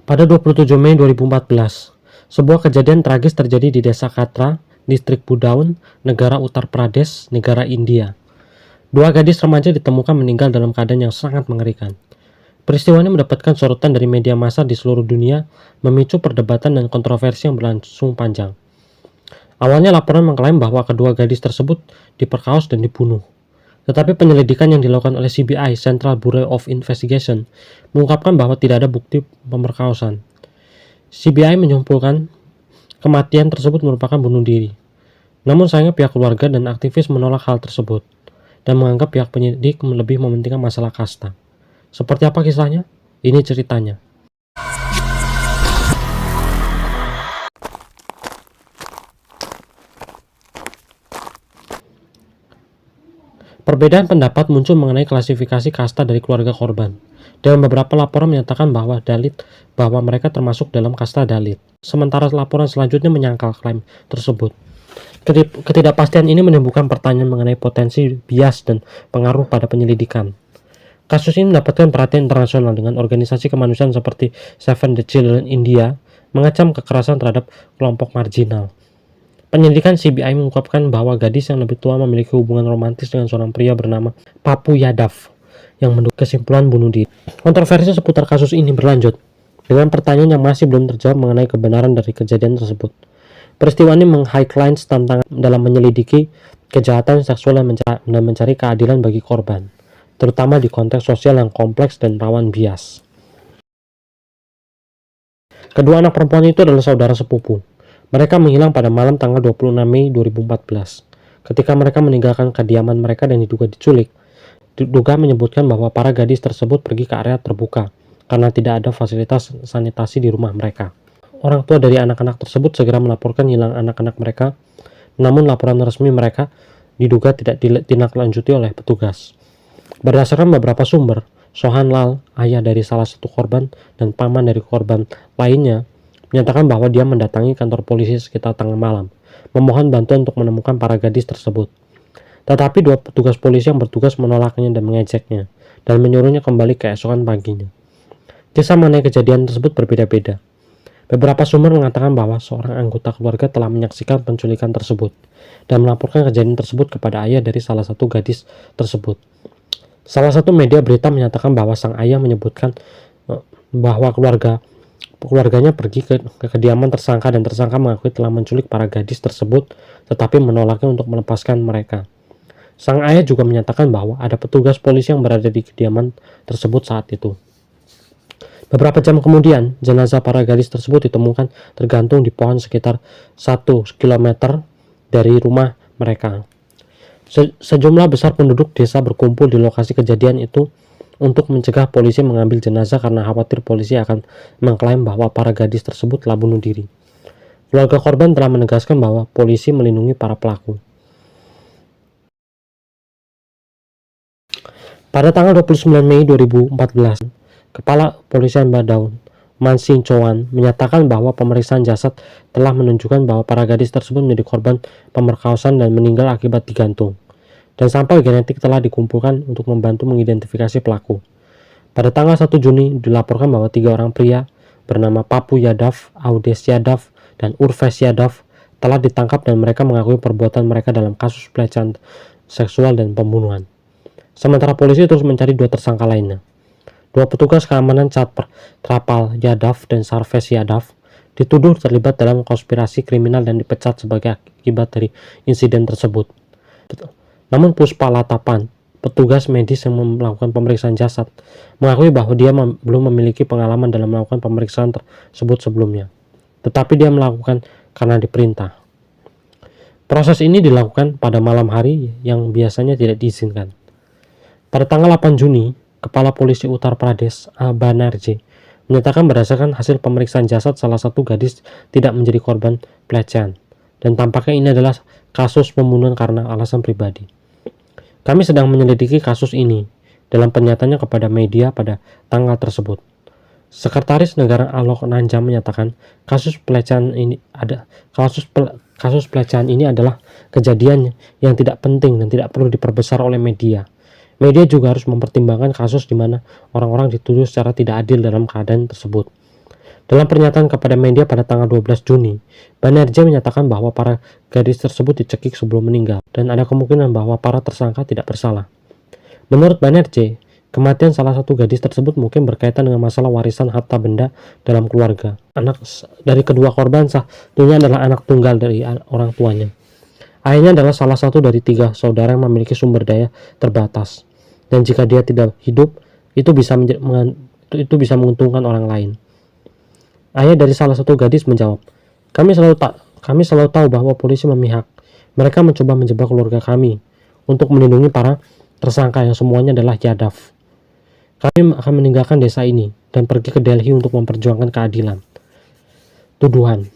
Pada 27 Mei 2014, sebuah kejadian tragis terjadi di Desa Katra, Distrik Budaun, Negara Uttar Pradesh, negara India. Dua gadis remaja ditemukan meninggal dalam keadaan yang sangat mengerikan. Peristiwa ini mendapatkan sorotan dari media massa di seluruh dunia, memicu perdebatan dan kontroversi yang berlangsung panjang. Awalnya laporan mengklaim bahwa kedua gadis tersebut diperkaos dan dibunuh. Tetapi penyelidikan yang dilakukan oleh CBI, Central Bureau of Investigation, mengungkapkan bahwa tidak ada bukti pemerkosaan. CBI menyimpulkan kematian tersebut merupakan bunuh diri. Namun sayangnya pihak keluarga dan aktivis menolak hal tersebut dan menganggap pihak penyidik lebih mementingkan masalah kasta. Seperti apa kisahnya? Ini ceritanya. Perbedaan pendapat muncul mengenai klasifikasi kasta dari keluarga korban. Dan beberapa laporan menyatakan bahwa mereka termasuk dalam kasta Dalit. Sementara laporan selanjutnya menyangkal klaim tersebut. Ketidakpastian ini menimbulkan pertanyaan mengenai potensi bias dan pengaruh pada penyelidikan. Kasus ini mendapatkan perhatian internasional dengan organisasi kemanusiaan seperti Save the Children India mengecam kekerasan terhadap kelompok marginal. Penyelidikan CBI mengungkapkan bahwa gadis yang lebih tua memiliki hubungan romantis dengan seorang pria bernama Papu Yadav yang mendukung kesimpulan bunuh diri. Kontroversi seputar kasus ini berlanjut dengan pertanyaan yang masih belum terjawab mengenai kebenaran dari kejadian tersebut. Peristiwa ini meng-highlight tantangan dalam menyelidiki kejahatan seksual dan mencari keadilan bagi korban, terutama di konteks sosial yang kompleks dan rawan bias. Kedua anak perempuan itu adalah saudara sepupu. Mereka menghilang pada malam tanggal 26 Mei 2014. Ketika mereka meninggalkan kediaman mereka dan diduga diculik, diduga menyebutkan bahwa para gadis tersebut pergi ke area terbuka karena tidak ada fasilitas sanitasi di rumah mereka. Orang tua dari anak-anak tersebut segera melaporkan hilang anak-anak mereka, namun laporan resmi mereka diduga tidak ditindaklanjuti oleh petugas. Berdasarkan beberapa sumber, Sohan Lal, ayah dari salah satu korban dan paman dari korban lainnya, menyatakan bahwa dia mendatangi kantor polisi sekitar tengah malam, memohon bantuan untuk menemukan para gadis tersebut. Tetapi dua petugas polisi yang bertugas menolaknya dan mengejeknya, dan menyuruhnya kembali keesokan paginya. Kisah mengenai kejadian tersebut berbeda-beda. Beberapa sumber mengatakan bahwa seorang anggota keluarga telah menyaksikan penculikan tersebut, dan melaporkan kejadian tersebut kepada ayah dari salah satu gadis tersebut. Salah satu media berita menyatakan bahwa sang ayah menyebutkan bahwa keluarganya pergi ke kediaman tersangka dan tersangka mengakui telah menculik para gadis tersebut tetapi menolaknya untuk melepaskan mereka. Sang ayah juga menyatakan bahwa ada petugas polisi yang berada di kediaman tersebut saat itu. Beberapa jam kemudian, jenazah para gadis tersebut ditemukan tergantung di pohon sekitar 1 km dari rumah mereka. Sejumlah besar penduduk desa berkumpul di lokasi kejadian itu untuk mencegah polisi mengambil jenazah karena khawatir polisi akan mengklaim bahwa para gadis tersebut telah bunuh diri. Keluarga korban telah menegaskan bahwa polisi melindungi para pelaku. Pada tanggal 29 Mei 2014, Kepala Polisian Badaun, Mansi Chauhan, menyatakan bahwa pemeriksaan jasad telah menunjukkan bahwa para gadis tersebut menjadi korban pemerkosaan dan meninggal akibat digantung. Dan sampel genetik telah dikumpulkan untuk membantu mengidentifikasi pelaku. Pada tanggal 1 Juni dilaporkan bahwa 3 orang pria bernama Papu Yadav, Audes Yadav, dan Urves Yadav telah ditangkap dan mereka mengakui perbuatan mereka dalam kasus pelecehan seksual dan pembunuhan. Sementara polisi terus mencari 2 tersangka lainnya. 2 petugas keamanan Chhatrapal Yadav dan Sarves Yadav dituduh terlibat dalam konspirasi kriminal dan dipecat sebagai akibat dari insiden tersebut. Namun Puspa Latapan, petugas medis yang melakukan pemeriksaan jasad, mengakui bahwa dia belum memiliki pengalaman dalam melakukan pemeriksaan tersebut sebelumnya. Tetapi dia melakukan karena diperintah. Proses ini dilakukan pada malam hari yang biasanya tidak diizinkan. Pada tanggal 8 Juni, Kepala Polisi Uttar Pradesh, Banerjee, menyatakan berdasarkan hasil pemeriksaan jasad salah satu gadis tidak menjadi korban pelecehan. Dan tampaknya ini adalah kasus pembunuhan karena alasan pribadi. Kami sedang menyelidiki kasus ini dalam pernyataannya kepada media pada tanggal tersebut. Sekretaris Negara Alok Nanjam menyatakan kasus pelecehan ini adalah kejadian yang tidak penting dan tidak perlu diperbesar oleh media. Media juga harus mempertimbangkan kasus di mana orang-orang dituduh secara tidak adil dalam keadaan tersebut. Dalam pernyataan kepada media pada tanggal 12 Juni, Banerjee menyatakan bahwa para gadis tersebut dicekik sebelum meninggal dan ada kemungkinan bahwa para tersangka tidak bersalah. Menurut Banerjee, kematian salah satu gadis tersebut mungkin berkaitan dengan masalah warisan harta benda dalam keluarga. Anak dari kedua korban satunya adalah anak tunggal dari orang tuanya. Ayahnya adalah salah satu dari 3 saudara yang memiliki sumber daya terbatas, dan jika dia tidak hidup, itu bisa menguntungkan orang lain. Ayah dari salah satu gadis menjawab, kami selalu tahu bahwa polisi memihak. Mereka mencoba menjebak keluarga kami untuk melindungi para tersangka yang semuanya adalah Yadav. Kami akan meninggalkan desa ini dan pergi ke Delhi untuk memperjuangkan keadilan. Tuduhan.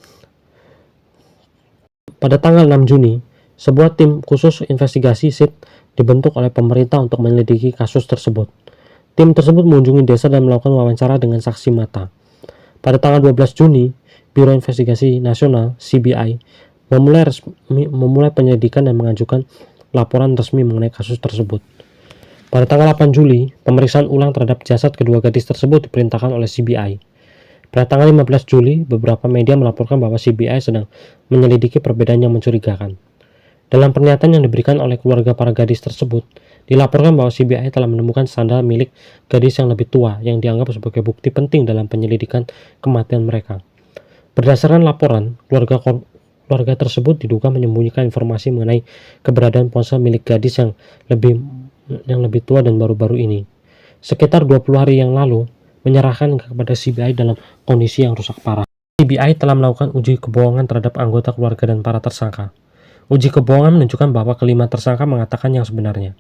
Pada tanggal 6 Juni, sebuah tim khusus investigasi SIT dibentuk oleh pemerintah untuk menyelidiki kasus tersebut. Tim tersebut mengunjungi desa dan melakukan wawancara dengan saksi mata. Pada tanggal 12 Juni, Biro Investigasi Nasional (CBI) memulai penyelidikan dan mengajukan laporan resmi mengenai kasus tersebut. Pada tanggal 8 Juli, pemeriksaan ulang terhadap jasad kedua gadis tersebut diperintahkan oleh CBI. Pada tanggal 15 Juli, beberapa media melaporkan bahwa CBI sedang menyelidiki perbedaan yang mencurigakan. Dalam pernyataan yang diberikan oleh keluarga para gadis tersebut, dilaporkan bahwa CBI telah menemukan sandal milik gadis yang lebih tua yang dianggap sebagai bukti penting dalam penyelidikan kematian mereka. Berdasarkan laporan, keluarga tersebut diduga menyembunyikan informasi mengenai keberadaan ponsel milik gadis yang lebih tua dan baru-baru ini. Sekitar 20 hari yang lalu, menyerahkan kepada CBI dalam kondisi yang rusak parah. CBI telah melakukan uji kebohongan terhadap anggota keluarga dan para tersangka. Uji kebohongan menunjukkan bahwa kelima tersangka mengatakan yang sebenarnya.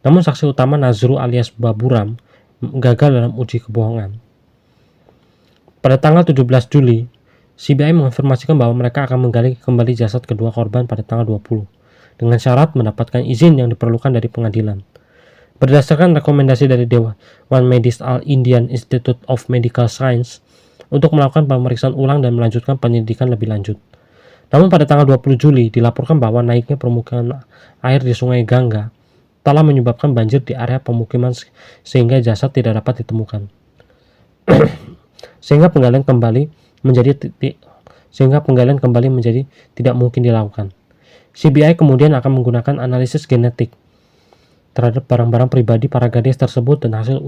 Namun saksi utama Nazru alias Baburam gagal dalam uji kebohongan. Pada tanggal 17 Juli, CBI menginformasikan bahwa mereka akan menggali kembali jasad kedua korban pada tanggal 20, dengan syarat mendapatkan izin yang diperlukan dari pengadilan. Berdasarkan rekomendasi dari Dewan Medis All Indian Institute of Medical Science untuk melakukan pemeriksaan ulang dan melanjutkan penyelidikan lebih lanjut. Namun pada tanggal 20 Juli dilaporkan bahwa naiknya permukaan air di Sungai Ganga telah menyebabkan banjir di area pemukiman sehingga jasad tidak dapat ditemukan. sehingga penggalian kembali menjadi tidak mungkin dilakukan. CBI kemudian akan menggunakan analisis genetik terhadap barang-barang pribadi para gadis tersebut dan hasil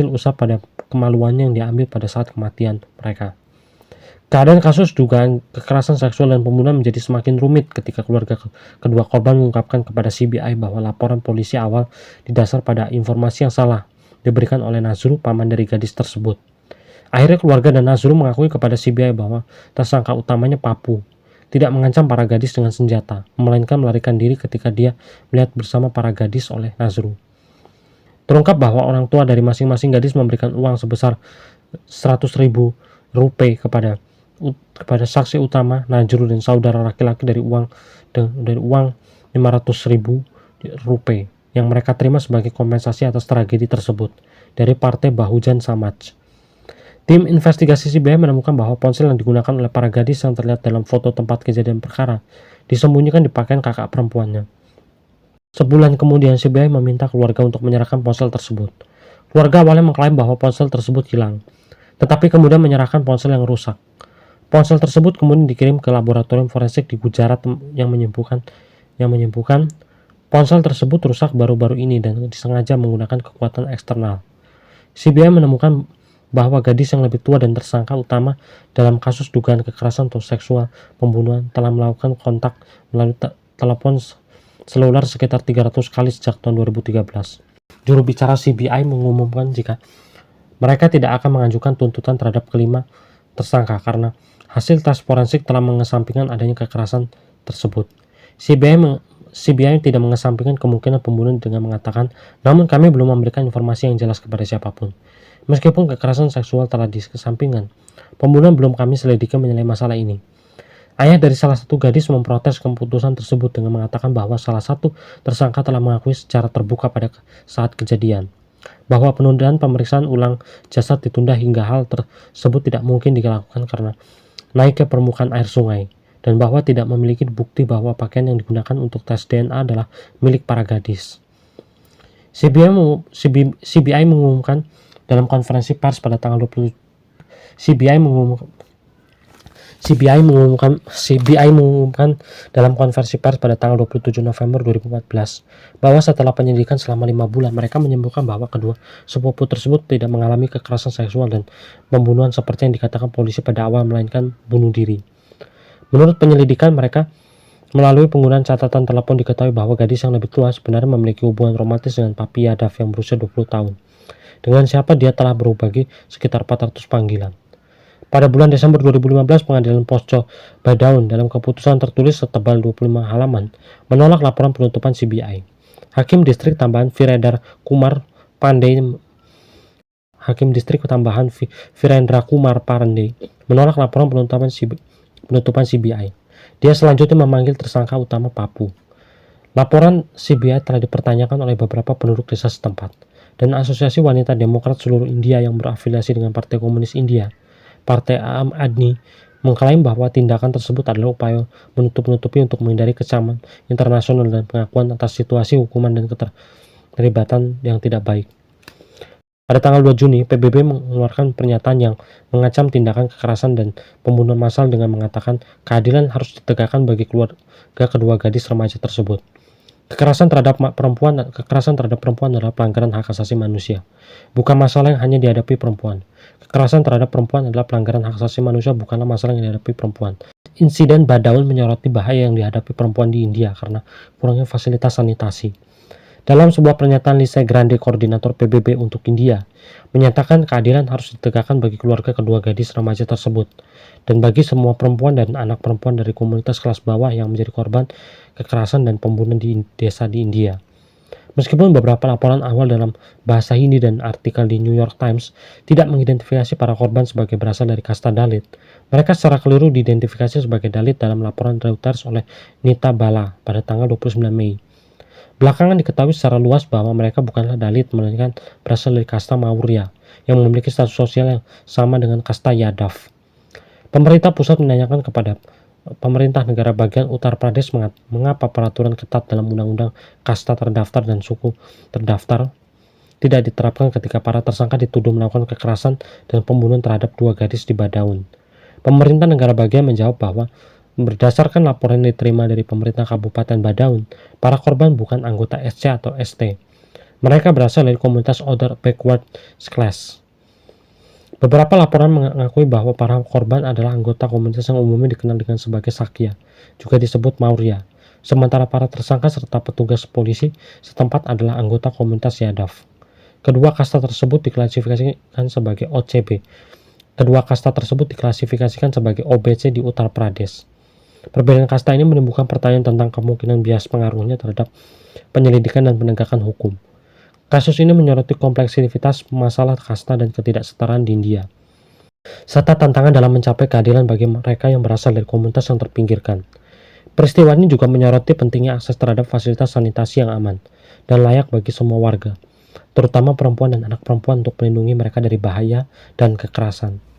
usap pada kemaluannya yang diambil pada saat kematian mereka. Keadaan kasus dugaan kekerasan seksual dan pembunuhan menjadi semakin rumit ketika keluarga kedua korban mengungkapkan kepada CBI bahwa laporan polisi awal didasar pada informasi yang salah diberikan oleh Nazru, paman dari gadis tersebut. Akhirnya keluarga dan Nazru mengakui kepada CBI bahwa tersangka utamanya Papu tidak mengancam para gadis dengan senjata, melainkan melarikan diri ketika dia melihat bersama para gadis oleh Nazru. Terungkap bahwa orang tua dari masing-masing gadis memberikan uang sebesar 100.000 rupiah kepada saksi utama Nazru dan saudara laki-laki dari uang 500.000 rupiah yang mereka terima sebagai kompensasi atas tragedi tersebut dari Partai Bahujan Samaj. Tim investigasi CBI menemukan bahwa ponsel yang digunakan oleh para gadis yang terlihat dalam foto tempat kejadian perkara disembunyikan di pakaian kakak perempuannya. Sebulan kemudian CBI meminta keluarga untuk menyerahkan ponsel tersebut. Keluarga awalnya mengklaim bahwa ponsel tersebut hilang, tetapi kemudian menyerahkan ponsel yang rusak. Ponsel tersebut kemudian dikirim ke laboratorium forensik di Gujarat yang menyebutkan ponsel tersebut rusak baru-baru ini dan disengaja menggunakan kekuatan eksternal. CBI menemukan bahwa gadis yang lebih tua dan tersangka utama dalam kasus dugaan kekerasan atau seksual pembunuhan telah melakukan kontak melalui telepon seluler sekitar 300 kali sejak tahun 2013. Juru bicara CBI mengumumkan jika mereka tidak akan mengajukan tuntutan terhadap kelima tersangka karena hasil tes forensik telah mengesampingkan adanya kekerasan tersebut. CBI tidak mengesampingkan kemungkinan pembunuhan dengan mengatakan, namun kami belum memberikan informasi yang jelas kepada siapapun. Meskipun kekerasan seksual telah dikesampingkan, pembunuhan belum kami selidiki mengenai masalah ini. Ayah dari salah satu gadis memprotes keputusan tersebut dengan mengatakan bahwa salah satu tersangka telah mengakui secara terbuka pada saat kejadian bahwa penundaan pemeriksaan ulang jasad ditunda hingga hal tersebut tidak mungkin dilakukan karena naik ke permukaan air sungai, dan bahwa tidak memiliki bukti bahwa pakaian yang digunakan untuk tes DNA adalah milik para gadis. CBI mengumumkan dalam konferensi pers pada tanggal CBI mengumumkan dalam konversi pers pada tanggal 27 November 2014 bahwa setelah penyelidikan selama 5 bulan, mereka menyimpulkan bahwa kedua sepupu tersebut tidak mengalami kekerasan seksual dan pembunuhan seperti yang dikatakan polisi pada awal, melainkan bunuh diri. Menurut penyelidikan mereka, melalui penggunaan catatan telepon diketahui bahwa gadis yang lebih tua sebenarnya memiliki hubungan romantis dengan Papi Yadav yang berusia 20 tahun. Dengan siapa dia telah berbagi sekitar 400 panggilan. Pada bulan Desember 2015, Pengadilan Posco Badaun dalam keputusan tertulis setebal 25 halaman menolak laporan penutupan CBI. Hakim Distrik Tambahan Virendra Kumar Pandey menolak laporan penutupan CBI. Dia selanjutnya memanggil tersangka utama Papu. Laporan CBI telah dipertanyakan oleh beberapa penduduk desa setempat dan Asosiasi Wanita Demokrat Seluruh India yang berafiliasi dengan Partai Komunis India, Partai Aam Admi, mengklaim bahwa tindakan tersebut adalah upaya menutup-nutupi untuk menghindari kecaman internasional dan pengakuan atas situasi hukuman dan keterlibatan yang tidak baik. Pada tanggal 2 Juni, PBB mengeluarkan pernyataan yang mengacam tindakan kekerasan dan pembunuhan massal dengan mengatakan keadilan harus ditegakkan bagi keluarga kedua gadis remaja tersebut. Kekerasan terhadap perempuan adalah pelanggaran hak asasi manusia, bukan masalah yang hanya dihadapi perempuan. Kekerasan terhadap perempuan adalah pelanggaran hak asasi manusia, bukanlah masalah yang dihadapi perempuan. Insiden Badaun menyoroti bahaya yang dihadapi perempuan di India karena kurangnya fasilitas sanitasi. Dalam sebuah pernyataan, Lisa Grande, koordinator PBB untuk India, menyatakan keadilan harus ditegakkan bagi keluarga kedua gadis remaja tersebut dan bagi semua perempuan dan anak perempuan dari komunitas kelas bawah yang menjadi korban kekerasan dan pembunuhan di desa di India. Meskipun beberapa laporan awal dalam bahasa Hindi dan artikel di New York Times tidak mengidentifikasi para korban sebagai berasal dari kasta Dalit, mereka secara keliru diidentifikasi sebagai Dalit dalam laporan Reuters oleh Nita Bala pada tanggal 29 Mei. Belakangan diketahui secara luas bahwa mereka bukanlah Dalit, melainkan berasal dari kasta Maurya yang memiliki status sosial yang sama dengan kasta Yadav. Pemerintah pusat menanyakan kepada pemerintah negara bagian Uttar Pradesh mengapa peraturan ketat dalam undang-undang kasta terdaftar dan suku terdaftar tidak diterapkan ketika para tersangka dituduh melakukan kekerasan dan pembunuhan terhadap dua gadis di Badaun. Pemerintah negara bagian menjawab bahwa berdasarkan laporan yang diterima dari pemerintah Kabupaten Badaun, para korban bukan anggota SC atau ST. Mereka berasal dari komunitas Other Backward Class. Beberapa laporan mengakui bahwa para korban adalah anggota komunitas yang umumnya dikenal dengan sebagai Sakya, juga disebut Maurya. Sementara para tersangka serta petugas polisi setempat adalah anggota komunitas Yadav. Kedua kasta tersebut diklasifikasikan sebagai OCB. OBC di Uttar Pradesh. Perbedaan kasta ini menimbulkan pertanyaan tentang kemungkinan bias pengaruhnya terhadap penyelidikan dan penegakan hukum. Kasus ini menyoroti kompleksitas masalah kasta dan ketidaksetaraan di India, serta tantangan dalam mencapai keadilan bagi mereka yang berasal dari komunitas yang terpinggirkan. Peristiwa ini juga menyoroti pentingnya akses terhadap fasilitas sanitasi yang aman dan layak bagi semua warga, terutama perempuan dan anak perempuan, untuk melindungi mereka dari bahaya dan kekerasan.